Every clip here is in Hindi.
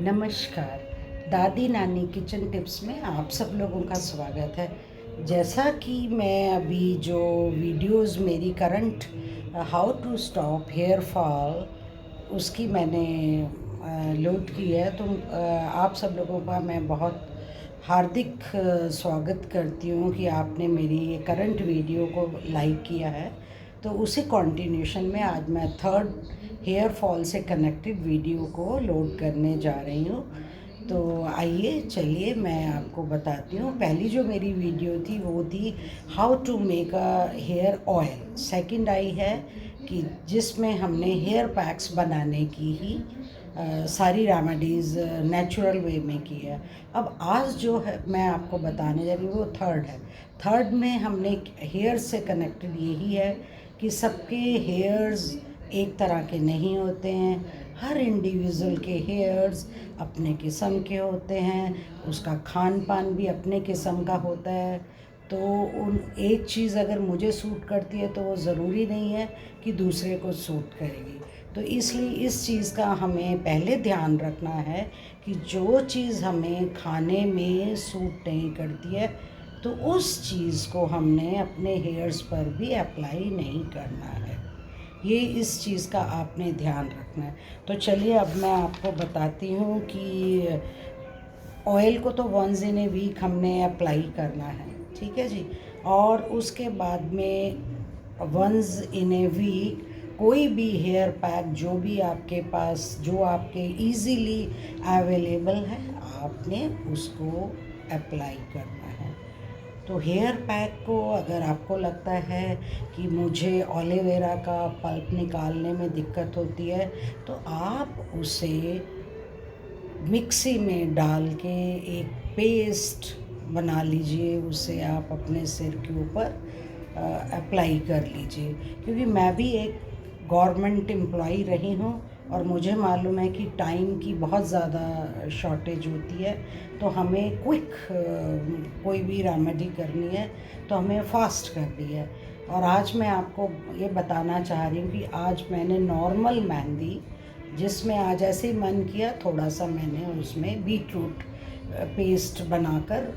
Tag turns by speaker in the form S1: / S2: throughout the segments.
S1: नमस्कार। दादी नानी किचन टिप्स में आप सब लोगों का स्वागत है। जैसा कि मैं अभी जो वीडियोस मेरी current how to stop hair fall उसकी मैंने लोड की है, तो आप सब लोगों का मैं बहुत हार्दिक स्वागत करती हूँ कि आपने मेरी ये करंट वीडियो को लाइक किया है। तो उसी कंटिन्यूशन में आज मैं थर्ड हेयर फॉल से कनेक्टेड वीडियो को लोड करने जा रही हूँ। तो आइए चलिए मैं आपको बताती हूँ। पहली जो मेरी वीडियो थी वो थी how to make a hair oil. Second आई है कि जिसमें हमने हेयर पैक्स बनाने की ही सारी रेमेडीज़ नेचुरल वे में की है। अब आज जो है मैं आपको बताने जा रही हूँ वो थर्ड है। थर्ड में हमने हेयर से कनेक्टेड यही है कि सबके हेयर्स एक तरह के नहीं होते हैं। हर इंडिविजुअल के हेयर्स अपने किस्म के होते हैं, उसका खान पान भी अपने किस्म का होता है। तो उन एक चीज़ अगर मुझे सूट करती है तो वो ज़रूरी नहीं है कि दूसरे को सूट करेगी। तो इसलिए इस चीज़ का हमें पहले ध्यान रखना है कि जो चीज़ हमें खाने में सूट नहीं करती है तो उस चीज़ को हमने अपने हेयर्स पर भी अप्लाई नहीं करना है। ये इस चीज़ का आपने ध्यान रखना है। तो चलिए अब मैं आपको बताती हूँ कि ऑयल को तो वंस इन ए वीक हमने अप्लाई करना है, ठीक है जी। और उसके बाद में वंस इन ए वीक कोई भी हेयर पैक जो भी आपके पास जो आपके इजीली अवेलेबल है आपने उसको अप्लाई करना है। तो हेयर पैक को अगर आपको लगता है कि मुझे एलोवेरा का पल्प निकालने में दिक्कत होती है तो आप उसे मिक्सी में डाल के एक पेस्ट बना लीजिए, उसे आप अपने सिर के ऊपर अप्लाई कर लीजिए। क्योंकि मैं भी एक गवर्नमेंट एम्प्लॉई रही हूँ और मुझे मालूम है कि टाइम की बहुत ज़्यादा शॉर्टेज होती है। तो हमें क्विक कोई भी रेमेडी करनी है तो हमें फास्ट करनी है। और आज मैं आपको ये बताना चाह रही हूँ कि आज मैंने नॉर्मल मेहंदी, जिसमें आज ऐसे ही मन किया थोड़ा सा मैंने उसमें बीट रूट पेस्ट बनाकर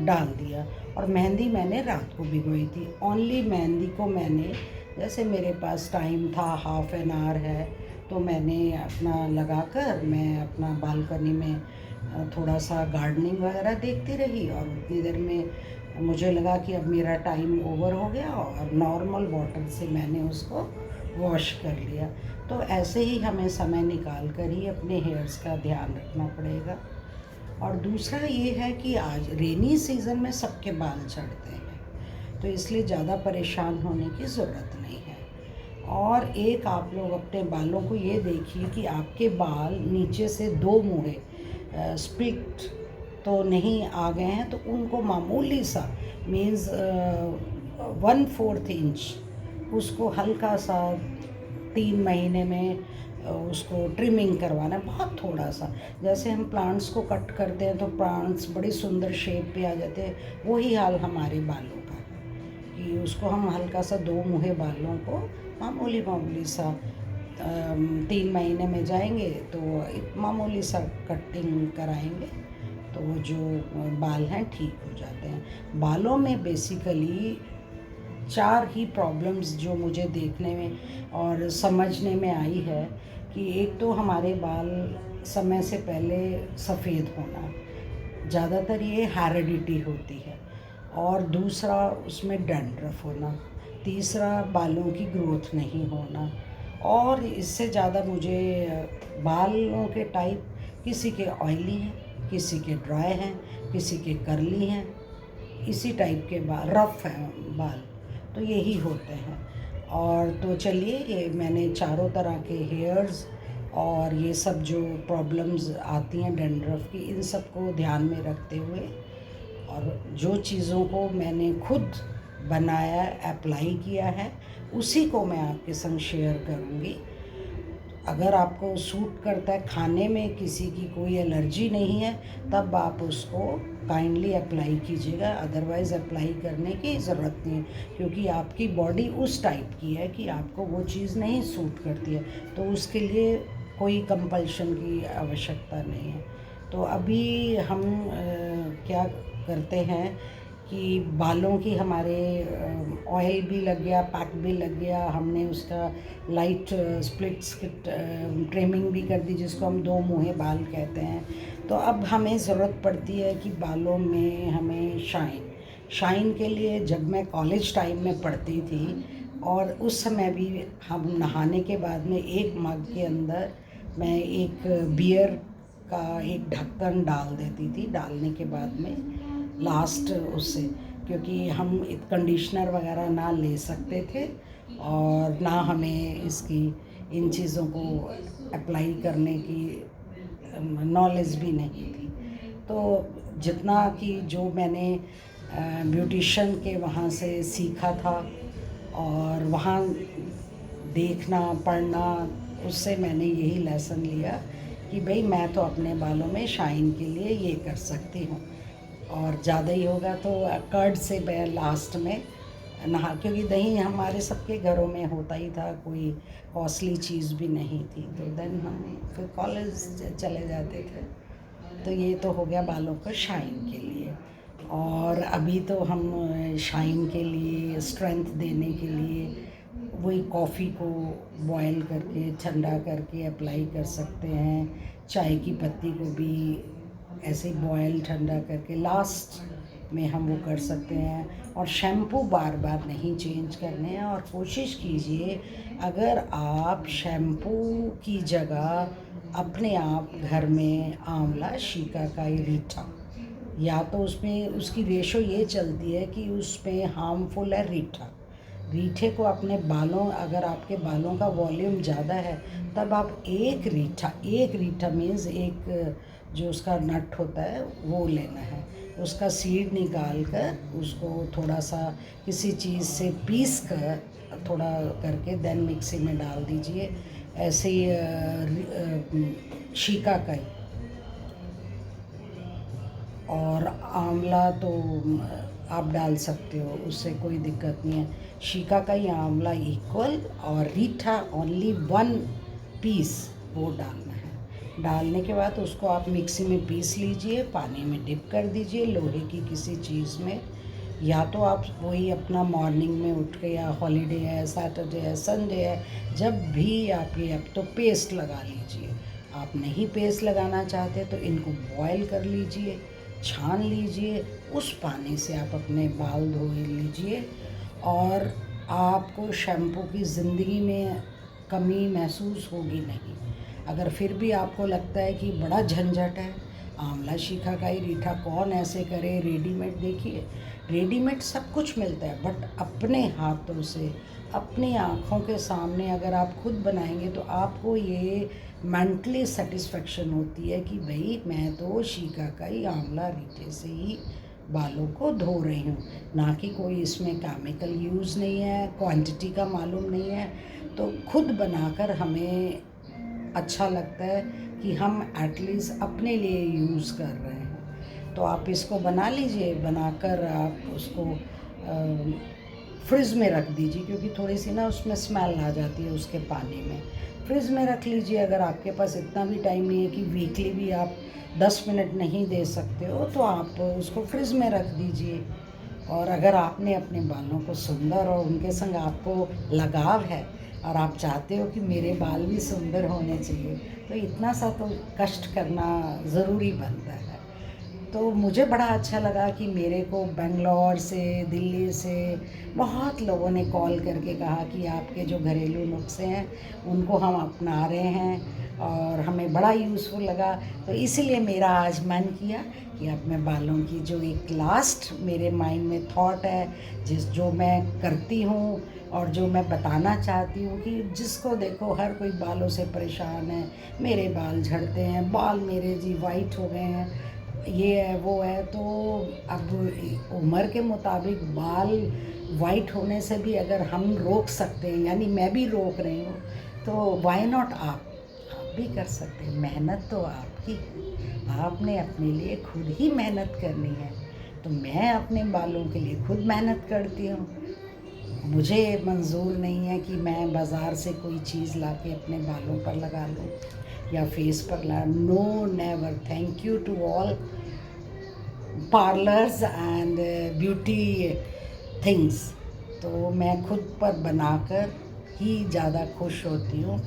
S1: डाल दिया। और मेहंदी मैंने रात को भिगोई थी। ओनली मेहंदी को मैंने, जैसे मेरे पास टाइम था, हाफ एन आवर है, तो मैंने अपना लगाकर मैं अपना बालकनी में थोड़ा सा गार्डनिंग वगैरह देखती रही। और उतनी देर में मुझे लगा कि अब मेरा टाइम ओवर हो गया और नॉर्मल वाटर से मैंने उसको वॉश कर लिया। तो ऐसे ही हमें समय निकाल कर ही अपने हेयर्स का ध्यान रखना पड़ेगा। और दूसरा ये है कि आज रेनी सीज़न में सबके बाल झड़ते हैं, तो इसलिए ज़्यादा परेशान होने की ज़रूरत नहीं है। और एक आप लोग अपने बालों को ये देखिए कि आपके बाल नीचे से दो मुड़े स्प्लिट तो नहीं आ गए हैं, तो उनको मामूली सा मीन्स 1/4 इंच उसको हल्का सा 3 महीने में उसको ट्रिमिंग करवाना है, बहुत थोड़ा सा। जैसे हम प्लांट्स को कट करते हैं तो प्लांट्स बड़ी सुंदर शेप पे आ जाते हैं, वही हाल हमारे बालों का है कि उसको हम हल्का सा दो मुहे बालों को मामूली मामूली सा 3 महीने में जाएंगे तो एक मामूली सा कटिंग कराएंगे तो जो बाल हैं ठीक हो जाते हैं। बालों में बेसिकली 4 ही प्रॉब्लम्स जो मुझे देखने में और समझने में आई है कि एक तो हमारे बाल समय से पहले सफ़ेद होना, ज़्यादातर ये हेरिडिटी होती है। और दूसरा उसमें डैंड्रफ होना। तीसरा बालों की ग्रोथ नहीं होना। और इससे ज़्यादा मुझे बालों के टाइप, किसी के ऑयली हैं, किसी के ड्राई हैं, किसी के कर्ली हैं, इसी टाइप के बाल, रफ़ हैं बाल, तो यही होते हैं। और तो चलिए ये मैंने चारों तरह के हेयर्स और ये सब जो प्रॉब्लम्स आती हैं डैंड्रफ की, इन सब को ध्यान में रखते हुए और जो चीज़ों को मैंने खुद बनाया, अप्लाई किया है, उसी को मैं आपके संग शेयर करूँगी। अगर आपको सूट करता है, खाने में किसी की कोई एलर्जी नहीं है, तब आप उसको काइंडली अप्लाई कीजिएगा, अदरवाइज़ अप्लाई करने की ज़रूरत नहीं है। क्योंकि आपकी बॉडी उस टाइप की है कि आपको वो चीज़ नहीं सूट करती है, तो उसके लिए कोई कंपल्शन की आवश्यकता नहीं है। तो अभी हम क्या करते हैं कि बालों की हमारे ऑयल भी लग गया, पैक भी लग गया, हमने उसका लाइट स्प्लिट्स की ट्रिमिंग भी कर दी, जिसको हम दो मुँहे बाल कहते हैं। तो अब हमें ज़रूरत पड़ती है कि बालों में हमें शाइन के लिए, जब मैं कॉलेज टाइम में पढ़ती थी और उस समय भी हम नहाने के बाद में एक मग के अंदर मैं एक बियर का एक ढक्कन डाल देती थी, डालने के बाद में लास्ट उससे, क्योंकि हम कंडीशनर वगैरह ना ले सकते थे और ना हमें इसकी इन चीज़ों को अप्लाई करने की नॉलेज भी नहीं थी। तो जितना कि जो मैंने ब्यूटिशन के वहाँ से सीखा था और वहाँ देखना पढ़ना, उससे मैंने यही लेसन लिया कि भाई मैं तो अपने बालों में शाइन के लिए ये कर सकती हूँ, और ज़्यादा ही होगा तो कर्ड से मैं लास्ट में नहा, क्योंकि दही हमारे सबके घरों में होता ही था, कोई कॉस्टली चीज़ भी नहीं थी। तो देन हम फिर कॉलेज चले जाते थे। तो ये तो हो गया बालों को शाइन के लिए। और अभी तो हम शाइन के लिए, स्ट्रेंथ देने के लिए वही कॉफ़ी को बॉयल करके ठंडा करके अप्लाई कर सकते हैं। चाय की पत्ती को भी ऐसे बॉयल ठंडा करके लास्ट में हम वो कर सकते हैं। और शैम्पू बार बार नहीं चेंज करने हैं। और कोशिश कीजिए, अगर आप शैम्पू की जगह अपने आप घर में आंवला, शिकाकाई, रीठा, या तो उसमें उसकी रेशो ये चलती है कि उसमें हार्मफुल है रीठे को अपने बालों, अगर आपके बालों का वॉल्यूम ज़्यादा है तब आप एक रीठा मीन्स एक जो उसका नट होता है वो लेना है, उसका सीड निकाल कर उसको थोड़ा सा किसी चीज़ से पीस कर थोड़ा करके देन मिक्सी में डाल दीजिए। ऐसे ही शिकाकाई और आंवला तो आप डाल सकते हो, उससे कोई दिक्कत नहीं है। शिकाकाई आंवला इक्वल और रीठा ओनली 1 पीस वो डालना है। डालने के बाद उसको आप मिक्सी में पीस लीजिए, पानी में डिप कर दीजिए लोहे की किसी चीज़ में, या तो आप वही अपना मॉर्निंग में उठ के, या हॉलीडे है, सैटरडे है, संडे है, जब भी आप ये अब तो पेस्ट लगा लीजिए। आप नहीं पेस्ट लगाना चाहते तो इनको बॉयल कर लीजिए, छान लीजिए, उस पानी से आप अपने बाल धो लीजिए और आपको शैम्पू की ज़िंदगी में कमी महसूस होगी नहीं। अगर फिर भी आपको लगता है कि बड़ा झंझट है, आंवला, शिकाकाई, रीठा कौन ऐसे करे, रेडीमेड देखिए, रेडीमेड सब कुछ मिलता है, बट अपने हाथों से अपनी आँखों के सामने अगर आप खुद बनाएंगे तो आपको ये मेंटली सेटिस्फेक्शन होती है कि भाई मैं तो शिकाकाई, आंवला, रीठे से ही बालों को धो रही हूँ, ना कि कोई इसमें केमिकल यूज़ नहीं है, क्वांटिटी का मालूम नहीं है। तो खुद बनाकर हमें अच्छा लगता है कि हम एटलीस्ट अपने लिए यूज़ कर रहे हैं। तो आप इसको बना लीजिए, बनाकर आप उसको फ्रिज में रख दीजिए, क्योंकि थोड़ी सी ना उसमें स्मेल आ जाती है उसके पानी में। फ्रिज में रख लीजिए। अगर आपके पास इतना भी टाइम नहीं है कि वीकली भी आप 10 मिनट नहीं दे सकते हो, तो आप उसको फ्रिज में रख दीजिए। और अगर आपने अपने बालों को सुंदर और उनके संग आपको लगाव है और आप चाहते हो कि मेरे बाल भी सुंदर होने चाहिए, तो इतना सा तो कष्ट करना ज़रूरी बनता है। तो मुझे बड़ा अच्छा लगा कि मेरे को बेंगलोर से, दिल्ली से बहुत लोगों ने कॉल करके कहा कि आपके जो घरेलू नुस्खे हैं उनको हम अपना रहे हैं और हमें बड़ा यूज़फुल लगा। तो इसीलिए मेरा आज मन किया कि अब मैं बालों की जो एक लास्ट मेरे माइंड में थॉट है, जो मैं करती हूँ और जो मैं बताना चाहती हूँ कि जिसको देखो हर कोई बालों से परेशान है, मेरे बाल झड़ते हैं, बाल मेरे जी वाइट हो गए हैं, ये है वो है। तो अब उम्र के मुताबिक बाल वाइट होने से भी अगर हम रोक सकते हैं, यानी मैं भी रोक रही हूँ, तो वाई नॉट आप भी कर सकते हैं। मेहनत तो आपकी है, आपने अपने लिए खुद ही मेहनत करनी है। तो मैं अपने बालों के लिए खुद मेहनत करती हूँ। मुझे मंजूर नहीं है कि मैं बाज़ार से कोई चीज़ लाके अपने बालों पर लगा लूँ। या फेस पर ला, no never. Thank you to all parlours and beauty things. तो मैं खुद पर बनाकर ही ज़्यादा खुश होती हूँ।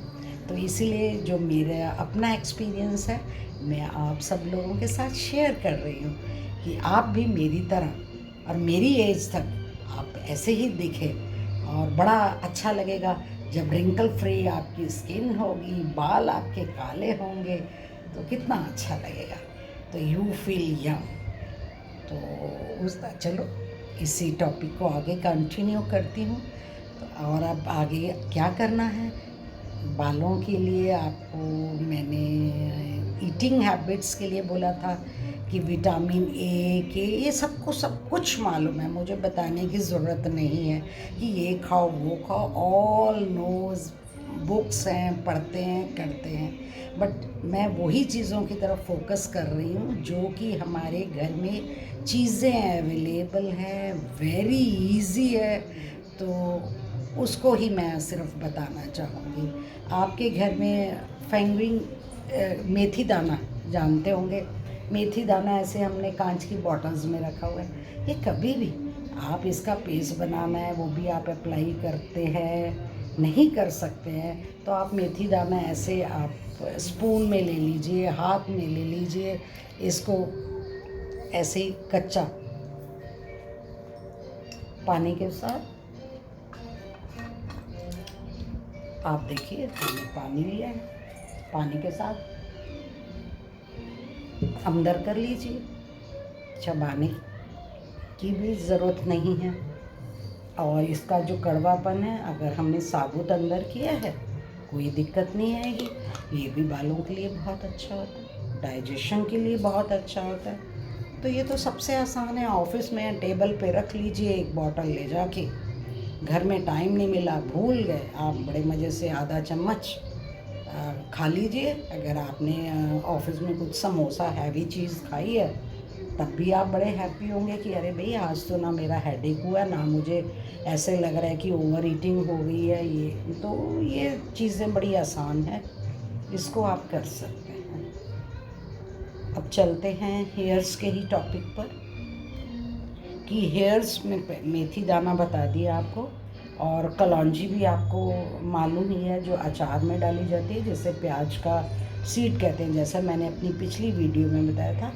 S1: तो इसीलिए जो मेरा अपना एक्सपीरियंस है मैं आप सब लोगों के साथ शेयर कर रही हूँ कि आप भी मेरी तरह और मेरी एज तक आप ऐसे ही दिखें। और बड़ा अच्छा लगेगा जब रिंकल फ्री आपकी स्किन होगी, बाल आपके काले होंगे तो कितना अच्छा लगेगा। तो यू फील यंग। तो चलो इसी टॉपिक को आगे कंटिन्यू करती हूँ। तो और अब आगे क्या करना है, बालों के लिए आपको मैंने ईटिंग हैबिट्स के लिए बोला था कि विटामिन ए के ये सबको सब कुछ मालूम है, मुझे बताने की ज़रूरत नहीं है कि ये खाओ वो खाओ, ऑल नोज, बुक्स हैं, पढ़ते हैं, करते हैं। बट मैं वही चीज़ों की तरफ फोकस कर रही हूँ जो कि हमारे घर में चीज़ें अवेलेबल हैं, वेरी इजी है, तो उसको ही मैं सिर्फ बताना चाहूँगी। आपके घर में फेंगरिंग मेथी दाना जानते होंगे। मेथी दाना ऐसे हमने कांच की बॉटल्स में रखा हुआ है। ये कभी भी आप इसका पेस्ट बनाना है वो भी आप अप्लाई करते हैं, नहीं कर सकते हैं तो आप मेथी दाना ऐसे आप स्पून में ले लीजिए, हाथ में ले लीजिए, इसको ऐसे ही कच्चा पानी के साथ आप देखिए मैंने पानी लिया है, पानी के साथ अंदर कर लीजिए, चबाने की भी ज़रूरत नहीं है। और इसका जो कड़वापन है अगर हमने साबुत अंदर किया है कोई दिक्कत नहीं आएगी। ये भी बालों के लिए बहुत अच्छा होता है, डाइजेशन के लिए बहुत अच्छा होता है। तो ये तो सबसे आसान है, ऑफिस में टेबल पे रख लीजिए एक बॉटल ले जाके। घर में टाइम नहीं मिला, भूल गए, आप बड़े मज़े से आधा चम्मच खा लीजिए। अगर आपने ऑफिस में कुछ समोसा हैवी चीज़ खाई है तब भी आप बड़े हैप्पी होंगे कि अरे भाई आज तो ना मेरा हेडेक हुआ, ना मुझे ऐसे लग रहा है कि ओवर ईटिंग हो गई है। ये चीज़ें बड़ी आसान है, इसको आप कर सकते हैं। अब चलते हैं हेयर्स के ही टॉपिक पर कि हेयर्स में मेथी दाना बता दिया आपको, और कलौंजी भी आपको मालूम ही है जो अचार में डाली जाती है, जिसे प्याज का सीड कहते हैं, जैसा मैंने अपनी पिछली वीडियो में बताया था।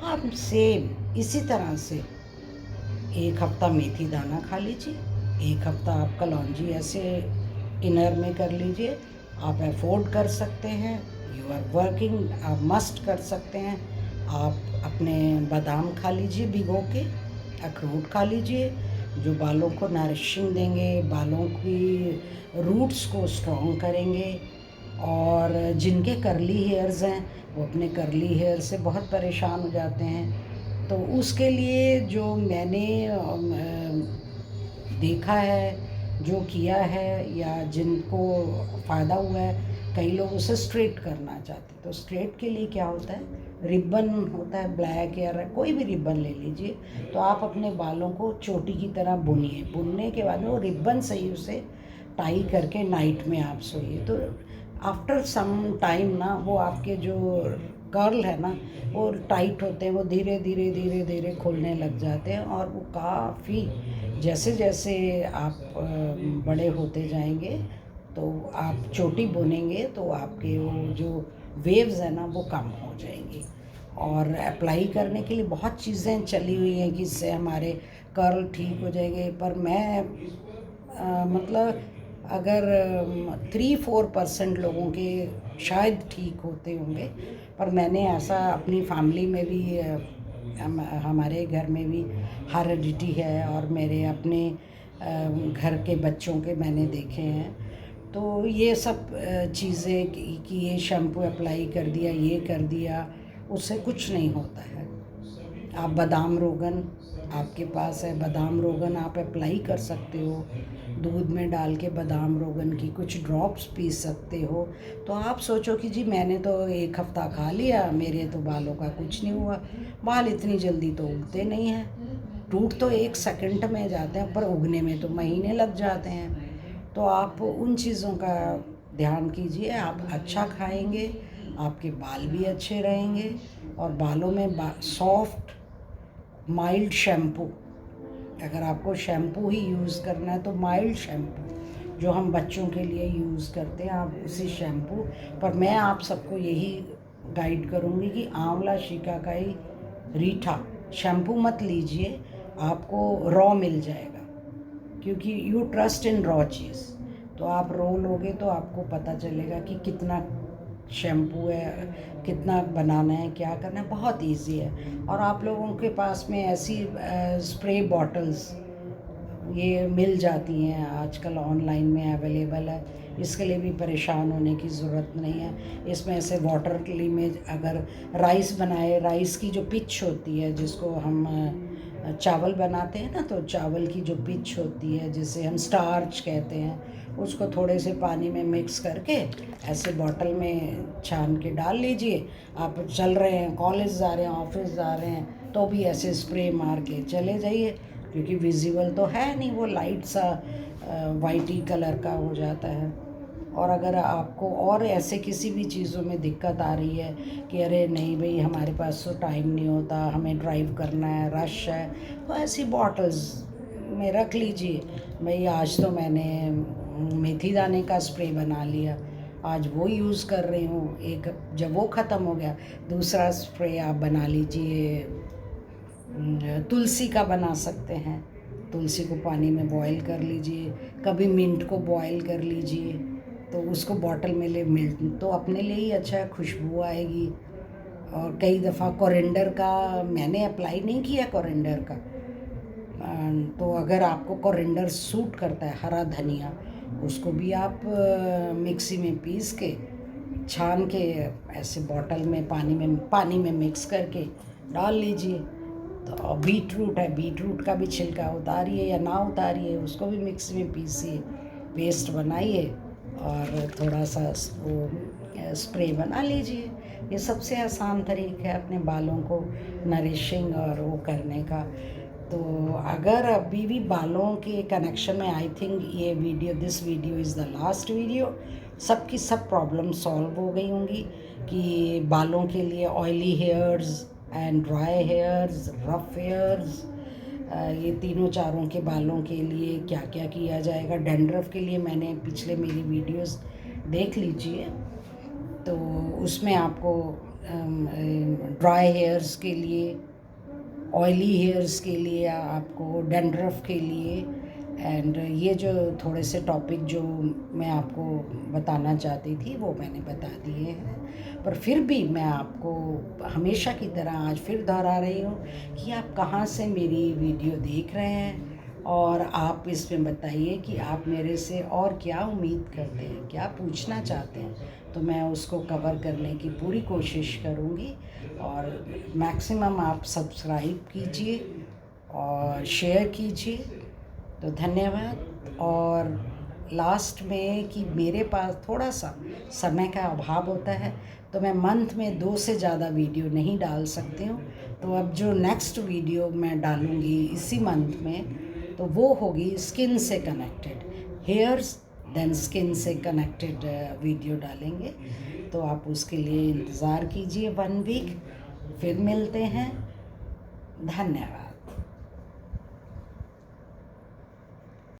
S1: आप सेम इसी तरह से एक हफ्ता मेथी दाना खा लीजिए, एक हफ्ता आप कलौंजी ऐसे इनर में कर लीजिए। आप अफोर्ड कर सकते हैं, यू आर वर्किंग, आप मस्ट कर सकते हैं। आप अपने बादाम खा लीजिए भिगो के, अखरोट खा लीजिए जो बालों को नरिशिंग देंगे, बालों की रूट्स को स्ट्रॉन्ग करेंगे। और जिनके करली हेयर्स हैं वो अपने करली हेयर से बहुत परेशान हो जाते हैं, तो उसके लिए जो मैंने देखा है, जो किया है, या जिनको फ़ायदा हुआ है, कई लोग उसे स्ट्रेट करना चाहते हैं। तो स्ट्रेट के लिए क्या होता है, रिबन होता है ब्लैक या कोई भी रिबन ले लीजिए, तो आप अपने बालों को चोटी की तरह बुनिए, बुनने के बाद वो रिबन से ही उसे टाई करके नाइट में आप सोइए। तो आफ्टर सम टाइम ना वो आपके जो कर्ल है ना वो टाइट होते हैं, वो धीरे धीरे धीरे धीरे खुलने लग जाते हैं, और वो काफ़ी जैसे जैसे आप बड़े होते जाएंगे तो आप चोटी बुनेंगे तो आपके वो जो वेव्स है ना वो कम हो जाएंगी। और अप्लाई करने के लिए बहुत चीज़ें चली हुई हैं कि इससे हमारे कर्ल ठीक हो जाएंगे, पर मैं मतलब अगर 3-4% लोगों के शायद ठीक होते होंगे, पर मैंने ऐसा अपनी फैमिली में भी हमारे घर में भी हेरिडिटी है, और मेरे अपने घर के बच्चों के मैंने देखे हैं। तो ये सब चीज़ें कि ये शैम्पू अप्लाई कर दिया, ये कर दिया, उससे कुछ नहीं होता है। आप बादाम रोगन आपके पास है, बादाम रोगन आप अप्लाई कर सकते हो, दूध में डाल के बादाम रोगन की कुछ ड्रॉप्स पी सकते हो। तो आप सोचो कि जी मैंने तो एक हफ्ता खा लिया, मेरे तो बालों का कुछ नहीं हुआ। बाल इतनी जल्दी तो उगते नहीं हैं, टूट तो 1 सेकंड में जाते हैं पर उगने में तो महीने लग जाते हैं। तो आप उन चीज़ों का ध्यान कीजिए, आप अच्छा खाएंगे, आपके बाल भी अच्छे रहेंगे और बालों में सॉफ्ट माइल्ड शैम्पू, अगर आपको शैम्पू ही यूज़ करना है तो माइल्ड शैम्पू जो हम बच्चों के लिए यूज़ करते हैं, आप उसी शैम्पू पर मैं आप सबको यही गाइड करूँगी कि आंवला शिकाकाई रीठा शैम्पू मत लीजिए, आपको रॉ मिल जाएगा, क्योंकि यू ट्रस्ट इन रॉ चीज़। तो आप रॉ लोगे तो आपको पता चलेगा कि कितना शैम्पू है, कितना बनाना है, क्या करना है, बहुत इजी है। और आप लोगों के पास में ऐसी स्प्रे बॉटल्स ये मिल जाती हैं, आजकल ऑनलाइन में अवेलेबल है, इसके लिए भी परेशान होने की ज़रूरत नहीं है। इसमें ऐसे वाटर में अगर राइस बनाए, राइस की जो पिच होती है जिसको हम चावल बनाते हैं ना, तो चावल की जो पिच होती है जिसे हम स्टार्च कहते हैं, उसको थोड़े से पानी में मिक्स करके ऐसे बॉटल में छान के डाल लीजिए। आप चल रहे हैं, कॉलेज जा रहे हैं, ऑफिस जा रहे हैं, तो भी ऐसे स्प्रे मार के चले जाइए, क्योंकि विजिबल तो है नहीं, वो लाइट सा वाइटी कलर का हो जाता है। और अगर आपको और ऐसे किसी भी चीज़ों में दिक्कत आ रही है कि अरे नहीं भाई हमारे पास तो टाइम नहीं होता, हमें ड्राइव करना है, रश है, तो ऐसी बॉटल्स में रख लीजिए। भाई आज तो मैंने मेथी दाने का स्प्रे बना लिया, आज वो यूज़ कर रही हूँ, एक जब वो ख़त्म हो गया दूसरा स्प्रे आप बना लीजिए। तुलसी का बना सकते हैं, तुलसी को पानी में बॉईल कर लीजिए, कभी मिंट को बॉईल कर लीजिए, तो उसको बॉटल में ले, मिंट तो अपने लिए ही अच्छा है, खुशबू आएगी। और कई दफ़ा कोरिएंडर का मैंने अप्लाई नहीं किया, कोरिएंडर का, तो अगर आपको कोरिएंडर सूट करता है, हरा धनिया, उसको भी आप मिक्सी में पीस के छान के ऐसे बॉटल में पानी में मिक्स करके डाल लीजिए। तो बीट रूट है, बीट रूट का भी छिलका उतारिए या ना उतारिए, उसको भी मिक्सी में पीसिए, पेस्ट बनाइए और थोड़ा सा वो स्प्रे बना लीजिए। ये सबसे आसान तरीका है अपने बालों को नरिशिंग और वो करने का। तो अगर अभी भी बालों के कनेक्शन में, आई थिंक ये video, this video is the last video, सबकी सब प्रॉब्लम सॉल्व हो गई होंगी कि बालों के लिए oily hairs and dry hairs, rough hairs, ये तीनों चारों के बालों के लिए क्या क्या किया जाएगा। डैंड्रफ के लिए मैंने पिछले मेरी वीडियोस देख लीजिए, तो उसमें आपको ड्राई हेयर्स के लिए, ऑयली हेयर्स के लिए, आपको डैंड्रफ के लिए, एंड ये जो थोड़े से टॉपिक जो मैं आपको बताना चाहती थी वो मैंने बता दिए हैं। पर फिर भी मैं आपको हमेशा की तरह आज फिर दोहरा रही हूँ कि आप कहाँ से मेरी वीडियो देख रहे हैं, और आप इसमें बताइए कि आप मेरे से और क्या उम्मीद करते हैं, क्या पूछना चाहते हैं, तो मैं उसको कवर करने की पूरी कोशिश करूँगी। और मैक्सिमम आप सब्सक्राइब कीजिए और शेयर कीजिए। तो धन्यवाद। और लास्ट में कि मेरे पास थोड़ा सा समय का अभाव होता है, तो मैं मंथ में 2 से ज़्यादा वीडियो नहीं डाल सकती हूँ। तो अब जो नेक्स्ट वीडियो मैं डालूँगी इसी मंथ में, तो वो होगी स्किन से कनेक्टेड, हेयर्स देन स्किन से कनेक्टेड वीडियो डालेंगे। तो आप उसके लिए इंतज़ार कीजिए 1 वीक, फिर मिलते हैं। धन्यवाद।